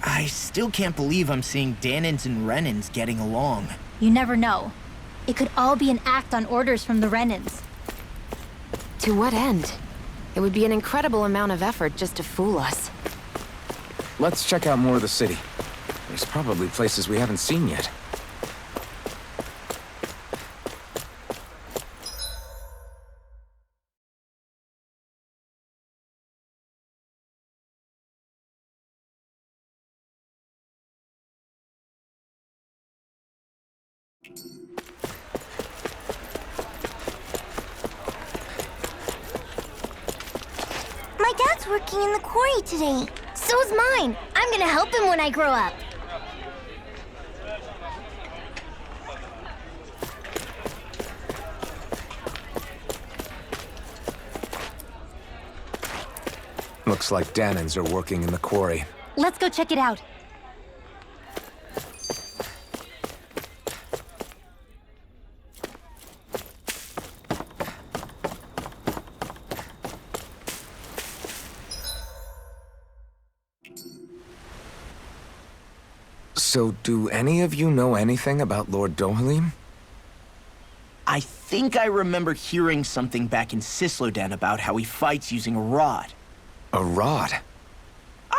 I still can't believe I'm seeing Danins and Renins getting along. You never know. It could all be an act on orders from the Renins. To what end? It would be an incredible amount of effort just to fool us. Let's check out more of the city. There's probably places we haven't seen yet. My dad's working in the quarry today. So's mine. I'm gonna help him when I grow up. Looks like Danins are working in the quarry. Let's go check it out. So, do any of you know anything about Lord Dohalim? I think I remember hearing something back in Sislodan about how he fights using a rod. A rod?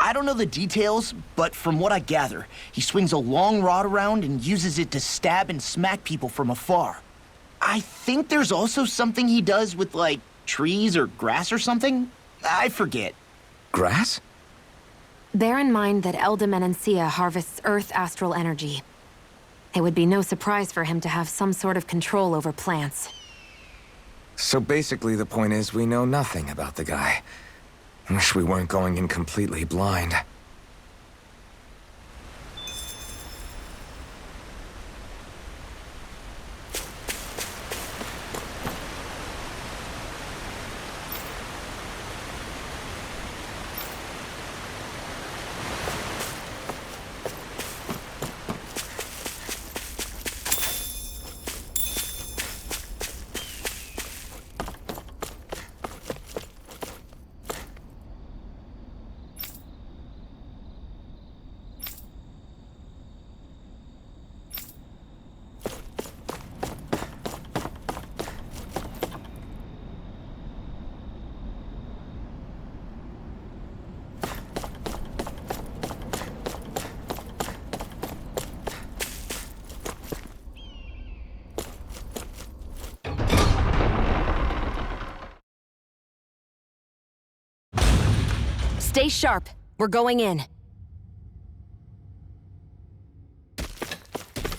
I don't know the details, but from what I gather, he swings a long rod around and uses it to stab and smack people from afar. I think there's also something he does with, like, trees or grass or something? I forget. Grass? Bear in mind that Elda harvests Earth astral energy. It would be no surprise for him to have some sort of control over plants. So basically the point is we know nothing about the guy. Wish we weren't going in completely blind. Stay sharp. We're going in.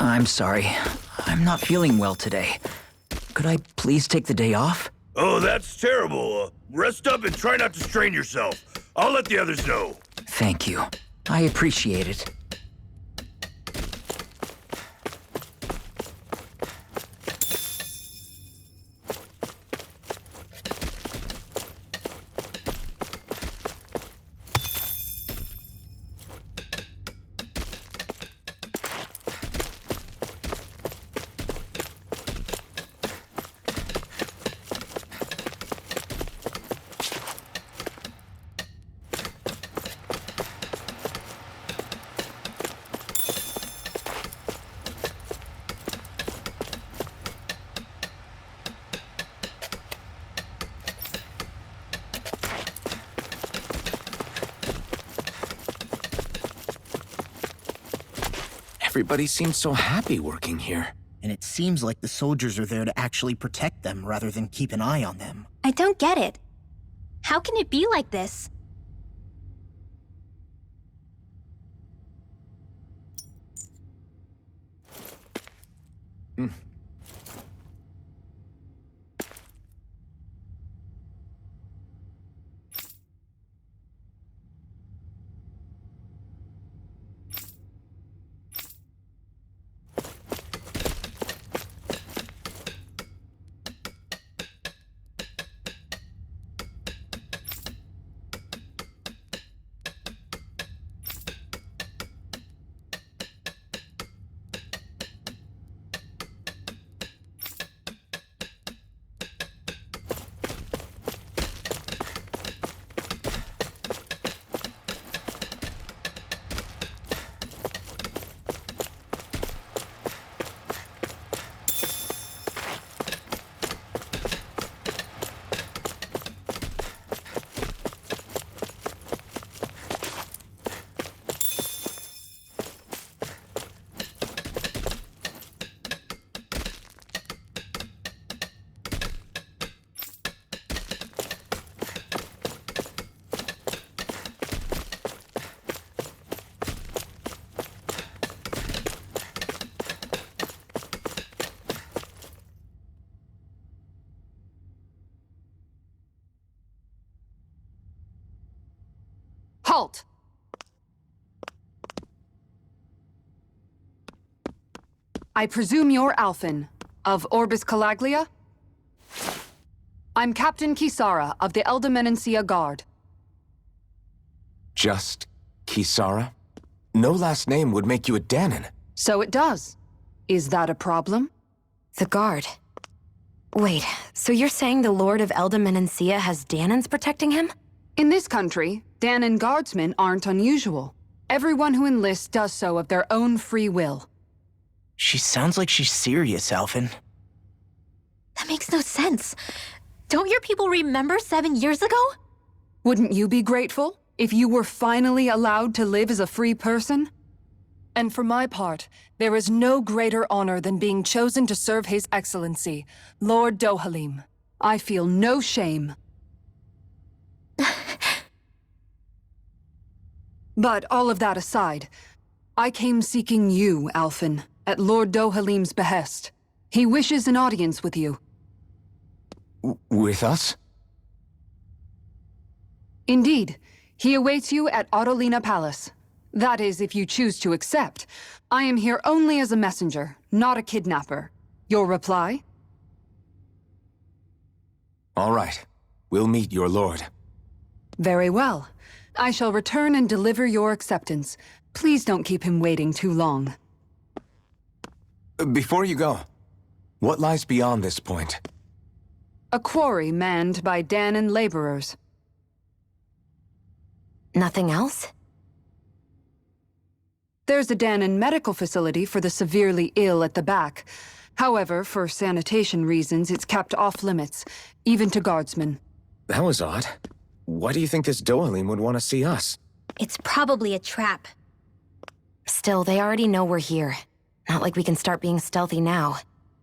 I'm sorry. I'm not feeling well today. Could I please take the day off? Oh, that's terrible. Rest up and try not to strain yourself. I'll let the others know. Thank you. I appreciate it. Everybody seems so happy working here. And it seems like the soldiers are there to actually protect them rather than keep an eye on them. I don't get it. How can it be like this? I presume you're Alphen, of Orbis Calaglia? I'm Captain Kisara of the Eldemenencia Guard. Just Kisara? No last name would make you a Danon. So it does. Is that a problem? The Guard. Wait, so you're saying the Lord of Eldemenencia has Danons protecting him? In this country, Danon guardsmen aren't unusual. Everyone who enlists does so of their own free will. She sounds like she's serious, Alphen. That makes no sense. Don't your people remember 7 years ago? Wouldn't you be grateful if you were finally allowed to live as a free person? And for my part, there is no greater honor than being chosen to serve His Excellency, Lord Dohalim. I feel no shame. But all of that aside, I came seeking you, Alphen, at Lord Dohalim's behest. He wishes an audience with you. With us? Indeed. He awaits you at Autolina Palace. That is, if you choose to accept. I am here only as a messenger, not a kidnapper. Your reply? All right. We'll meet your lord. Very well. I shall return and deliver your acceptance. Please don't keep him waiting too long. Before you go, what lies beyond this point? A quarry manned by Danon laborers. Nothing else? There's a Danon medical facility for the severely ill at the back. However, for sanitation reasons, it's kept off limits, even to guardsmen. That was odd. Why do you think this Dohalim would want to see us? It's probably a trap. Still, they already know we're here. Not like we can start being stealthy now.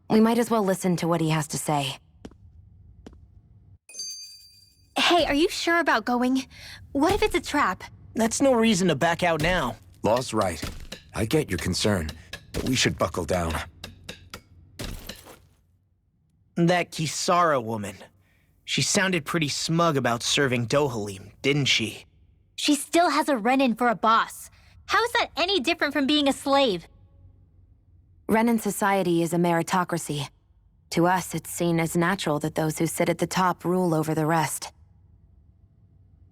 We might as well listen to what he has to say. Hey, are you sure about going? What if it's a trap? That's no reason to back out now. Law's right. I get your concern, but we should buckle down. That Kisara woman. She sounded pretty smug about serving Dohalim, didn't she? She still has a Renin for a boss. How is that any different from being a slave? Renin society is a meritocracy. To us, it's seen as natural that those who sit at the top rule over the rest.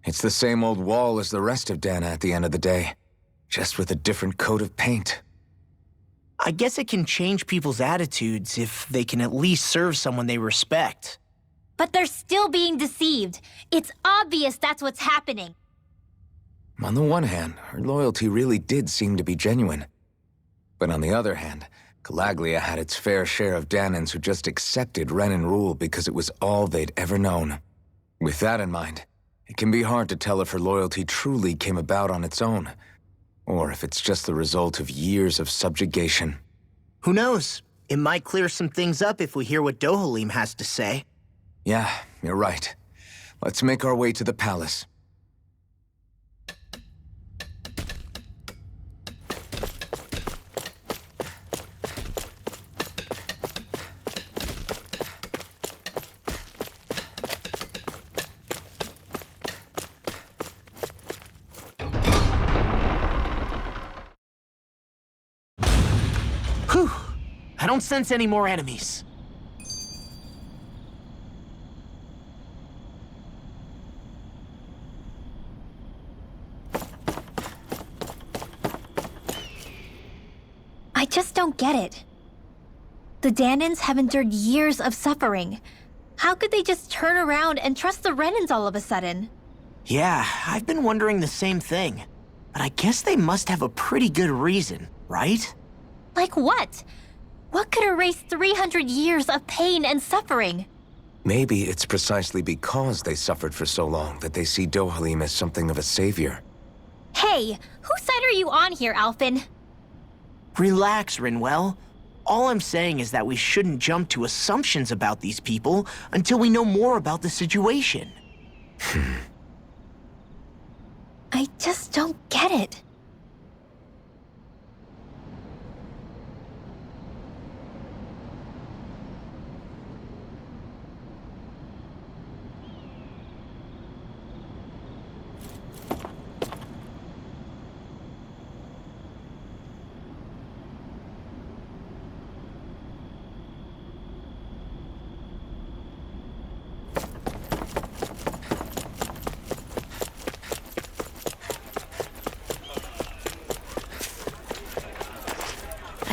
It's the same old wall as the rest of Dana at the end of the day, just with a different coat of paint. I guess it can change people's attitudes if they can at least serve someone they respect. But they're still being deceived. It's obvious that's what's happening. On the one hand, her loyalty really did seem to be genuine. But on the other hand, Calaglia had its fair share of Danons who just accepted Renin rule because it was all they'd ever known. With that in mind, it can be hard to tell if her loyalty truly came about on its own, or if it's just the result of years of subjugation. Who knows? It might clear some things up if we hear what Dohalim has to say. Yeah, you're right. Let's make our way to the palace. Whew! I don't sense any more enemies. I just don't get it. The Danons have endured years of suffering. How could they just turn around and trust the Renins all of a sudden? Yeah, I've been wondering the same thing. But I guess they must have a pretty good reason, right? Like what? What could erase 300 years of pain and suffering? Maybe it's precisely because they suffered for so long that they see Dohalim as something of a savior. Hey, whose side are you on here, Alphen? Relax, Rinwell. All I'm saying is that we shouldn't jump to assumptions about these people until we know more about the situation. I just don't get it.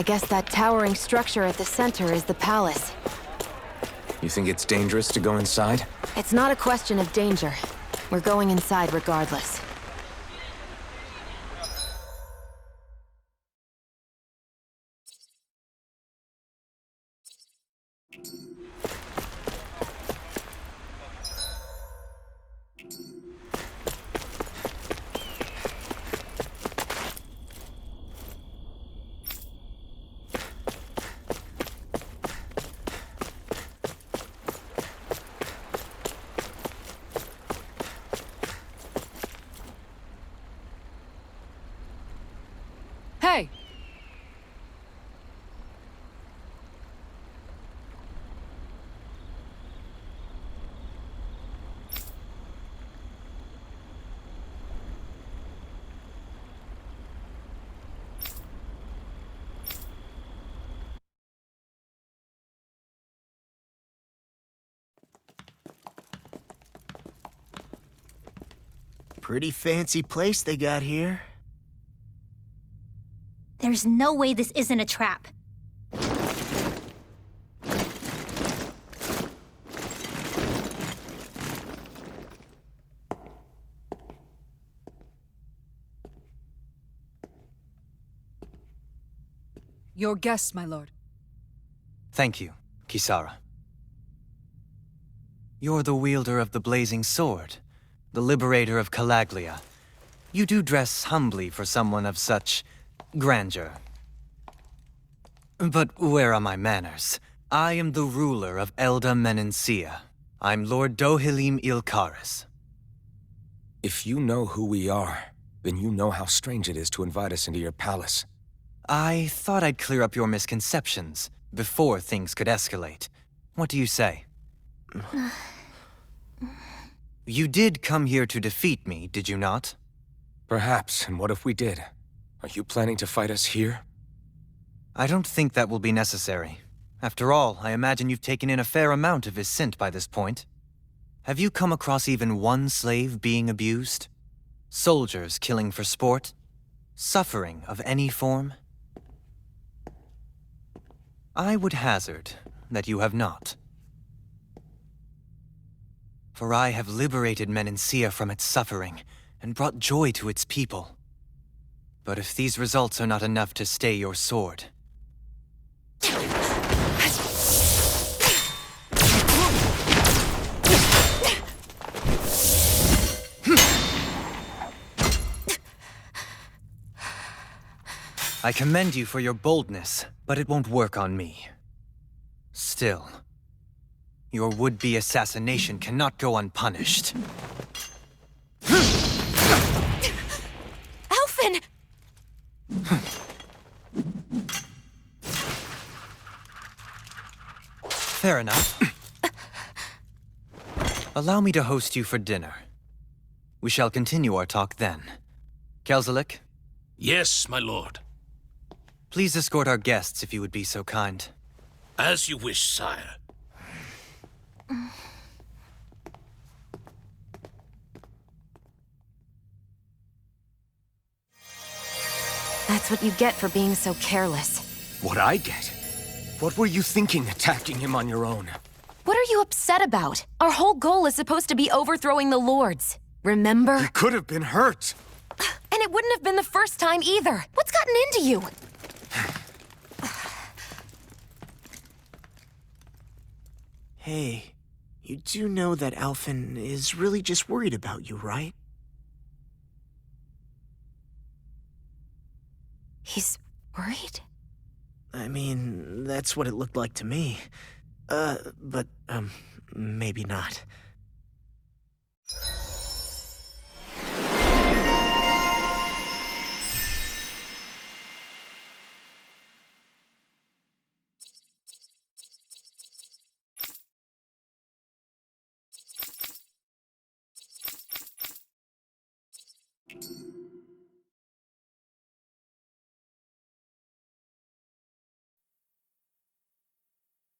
guess that towering structure at the center is the palace. You think it's dangerous to go inside? It's not a question of danger. We're going inside regardless. Hey! Pretty fancy place they got here. There's no way this isn't a trap. Your guests, my lord. Thank you, Kisara. You're the wielder of the blazing sword, the liberator of Calaglia. You do dress humbly for someone of such grandeur. But where are my manners? I am the ruler of Elda Menencia. I'm Lord Dohalim Ilkaris. If you know who we are, then you know how strange it is to invite us into your palace. I thought I'd clear up your misconceptions before things could escalate. What do you say? You did come here to defeat me, did you not? Perhaps, and what if we did? Are you planning to fight us here? I don't think that will be necessary. After all, I imagine you've taken in a fair amount of his scent by this point. Have you come across even one slave being abused? Soldiers killing for sport? Suffering of any form? I would hazard that you have not. For I have liberated Menencia from its suffering and brought joy to its people. But if these results are not enough to stay your sword... I commend you for your boldness, but it won't work on me. Still, your would-be assassination cannot go unpunished. Alphen! Fair enough. Allow me to host you for dinner. We shall continue our talk then. Kelzelik, Yes, my lord. please escort our guests if you would be so kind. As you wish, sire. That's what you get for being so careless. What I get? What were you thinking attacking him on your own? What are you upset about? Our whole goal is supposed to be overthrowing the lords. Remember? You could have been hurt. And it wouldn't have been the first time either. What's gotten into you? Hey, you do know that Alphen is really just worried about you, right? He's worried? I mean, that's what it looked like to me. But maybe not.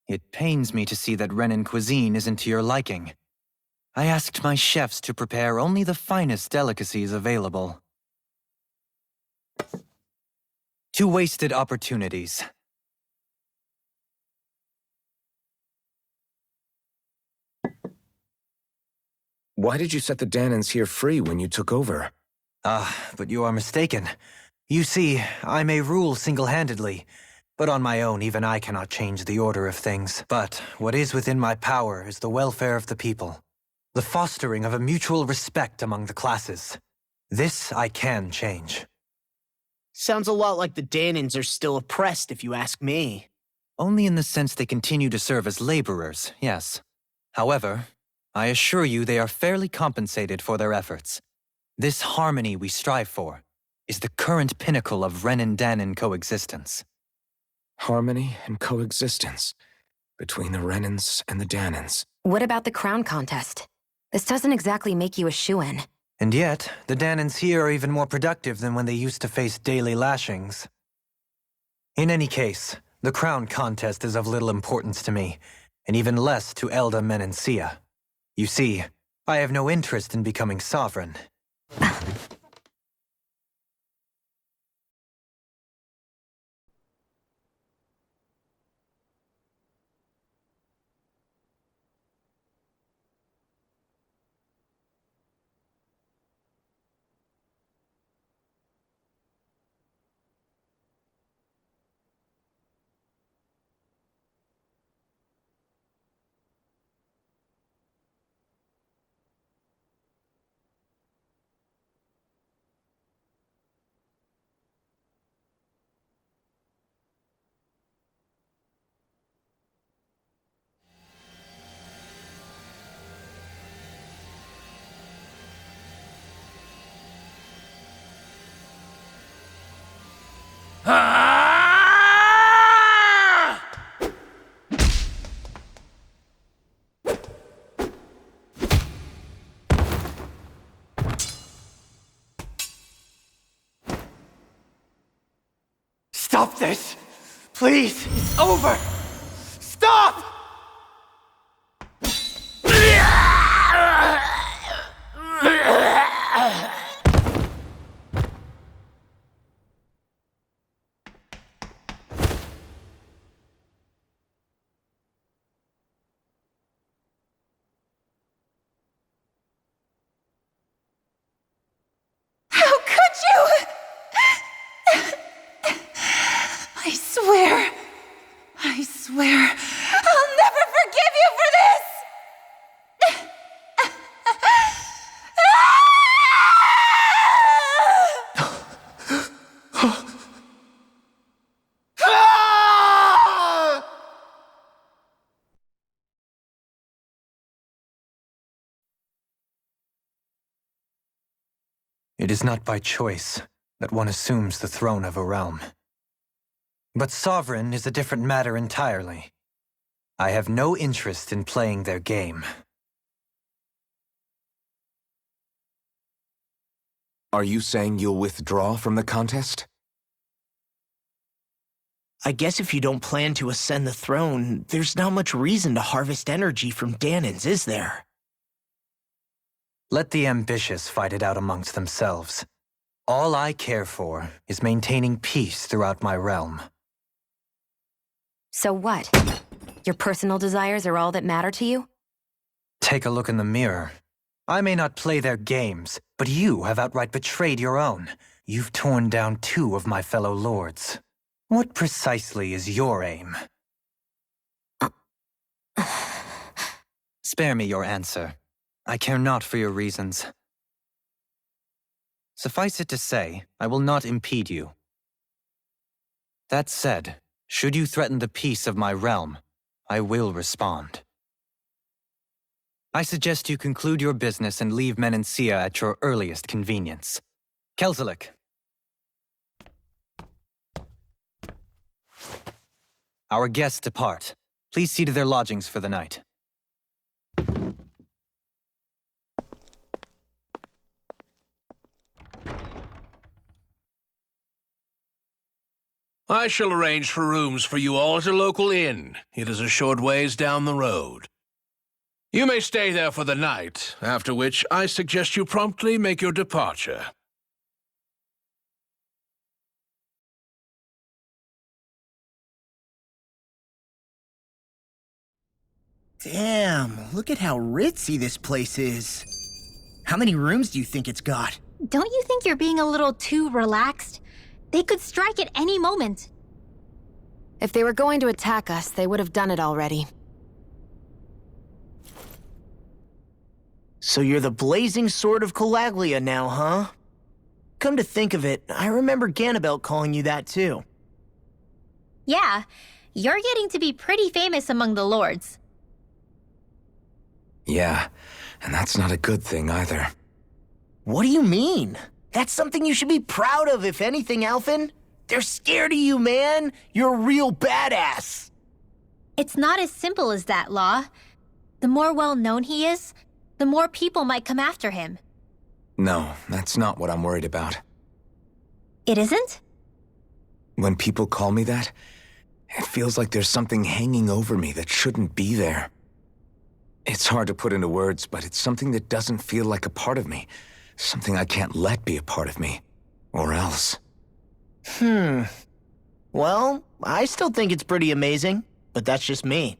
It pains me to see that Renan cuisine isn't to your liking. I asked my chefs to prepare only the finest delicacies available. Two wasted opportunities. Why did you set the Danans here free when you took over? But you are mistaken. You see, I may rule single-handedly, but on my own even I cannot change the order of things. But what is within my power is the welfare of the people, the fostering of a mutual respect among the classes. This I can change. Sounds a lot like the Danans are still oppressed, if you ask me. Only in the sense they continue to serve as laborers, yes. However, I assure you they are fairly compensated for their efforts. This harmony we strive for is the current pinnacle of Renin-Danan coexistence. Harmony and coexistence between the Renins and the Danans. What about the crown contest? This doesn't exactly make you a shoo-in. And yet, the Danans here are even more productive than when they used to face daily lashings. In any case, the crown contest is of little importance to me, and even less to Elda Menencia. You see, I have no interest in becoming sovereign. Stop this! Please! It's over! Stop! How could you? I swear, I'll never forgive you for this! It is not by choice that one assumes the throne of a realm. But sovereign is a different matter entirely. I have no interest in playing their game. Are you saying you'll withdraw from the contest? I guess if you don't plan to ascend the throne, there's not much reason to harvest energy from Danans, is there? Let the ambitious fight it out amongst themselves. All I care for is maintaining peace throughout my realm. So what? Your personal desires are all that matter to you? Take a look in the mirror. I may not play their games, but you have outright betrayed your own. You've torn down 2 of my fellow lords. What precisely is your aim? Spare me your answer. I care not for your reasons. Suffice it to say, I will not impede you. That said, should you threaten the peace of my realm, I will respond. I suggest you conclude your business and leave Menencia at your earliest convenience. Kelzelik. Our guests depart. Please see to their lodgings for the night. I shall arrange for rooms for you all at a local inn. It is a short ways down the road. You may stay there for the night, after which I suggest you promptly make your departure. Damn, look at how ritzy this place is. How many rooms do you think it's got? Don't you think you're being a little too relaxed? They could strike at any moment. If they were going to attack us, they would have done it already. So you're the blazing sword of Calaglia now, huh? Come to think of it, I remember Ganabelt calling you that too. Yeah, you're getting to be pretty famous among the lords. Yeah, and that's not a good thing either. What do you mean? That's something you should be proud of, if anything, Alphen. They're scared of you, man. You're a real badass. It's not as simple as that, Law. The more well-known he is, the more people might come after him. No, that's not what I'm worried about. It isn't? When people call me that, it feels like there's something hanging over me that shouldn't be there. It's hard to put into words, but it's something that doesn't feel like a part of me. Something I can't let be a part of me. Or else. Well, I still think it's pretty amazing, but that's just me.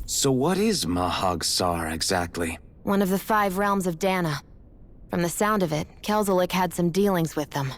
So what is Mahag Sar exactly? One of the 5 realms of Dana. From the sound of it, Kelzelik had some dealings with them.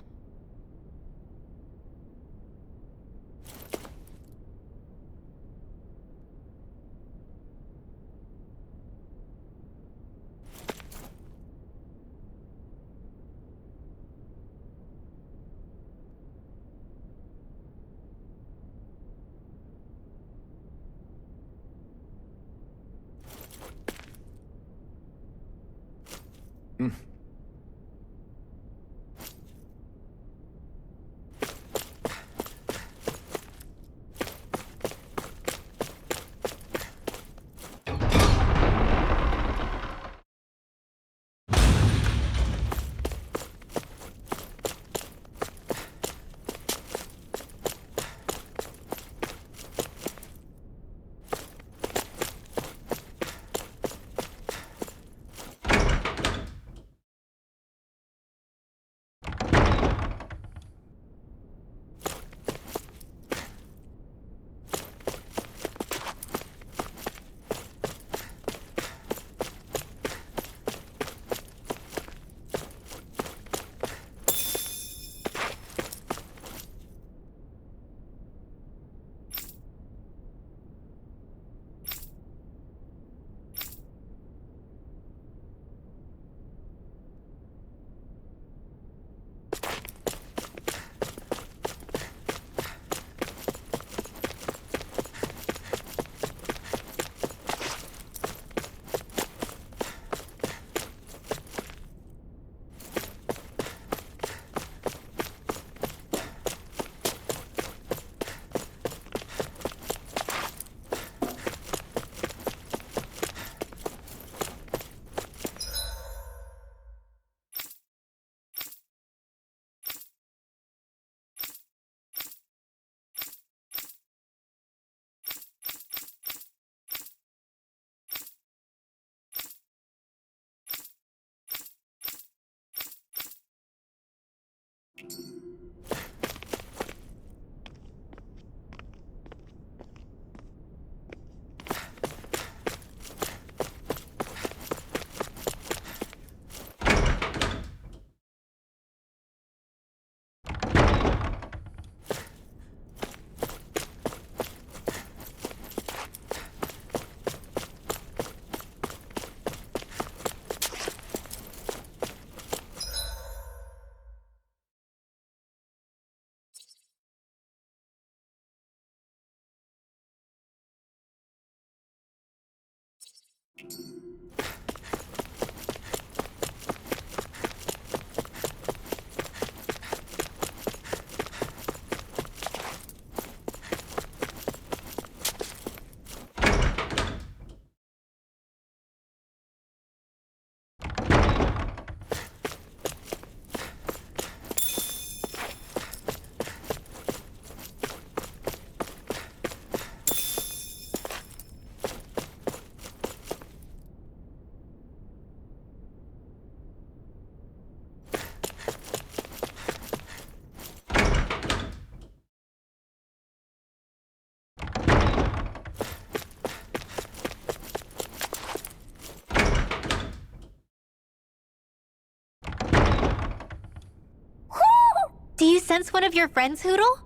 Do you sense one of your friends, Hoodle?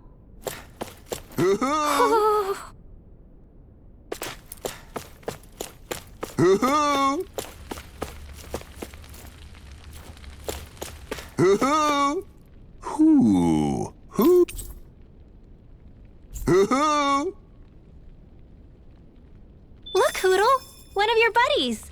Hoo-hoo! Hoo-hoo! Hoo-hoo! Hoo! Hoo! Hoo-hoo! Look, Hoodle! One of your buddies!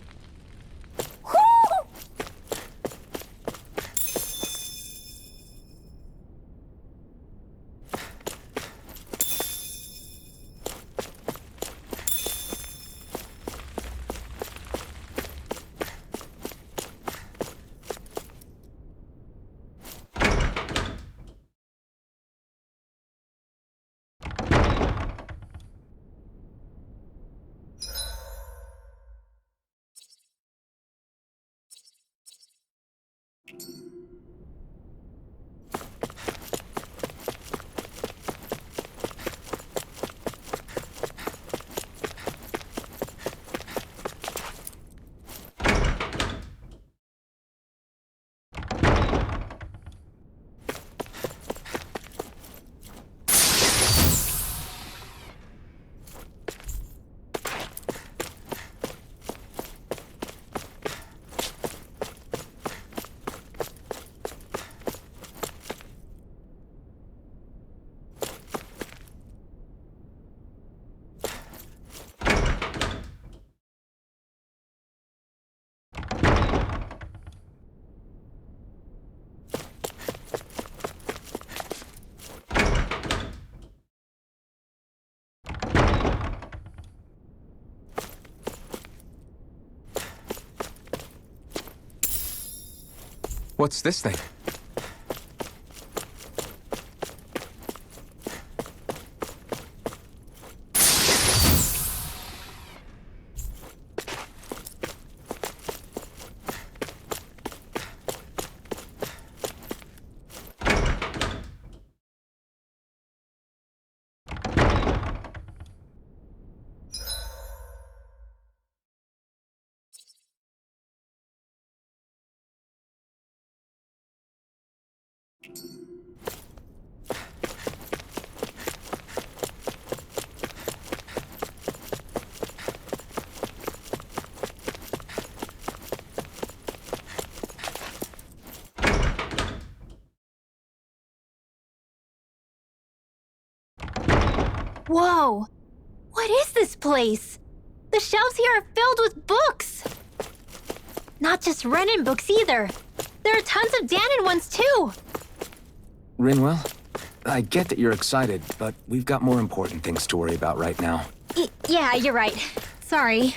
What's this thing? Whoa! What is this place? The shelves here are filled with books! Not just Renin books either. There are tons of Danon ones too! Rinwell, I get that you're excited, but we've got more important things to worry about right now. Yeah, you're right. Sorry.